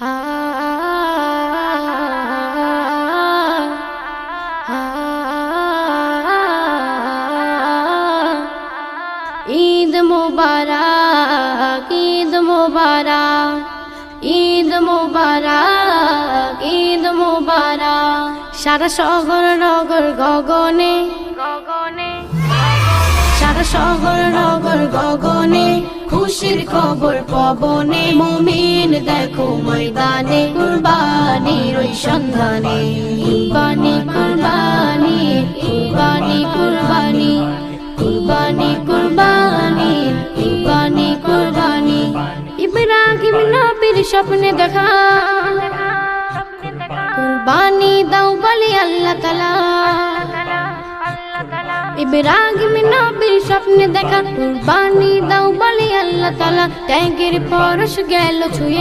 ঈদ মুবারক, ঈদ মুবারক, ঈদ মুবারক, ঈদ মুবারক। সারা শহর নগর গগনে, সারা শহর নগর গগনে খুশির খবর পবনে। মুমিন দেখো ময়দানে, কুরবানির ওই সন্ধানে। কুরবানি কুরবানি কুরবানি কুরবানি কুরবানি কুরবানি কুরবানি কুরবানি। ইব্রাহিম নবীর স্বপ্নে দেখা, কুরবানি দাও বলে আল্লাহ তাআলা। ইব্রাহিম নবীর স্বপ্নে দেখা, কুরবানি দাও বলে আল্লাহ তাআলা। ত্যাগের পরশ গেল ছুঁয়ে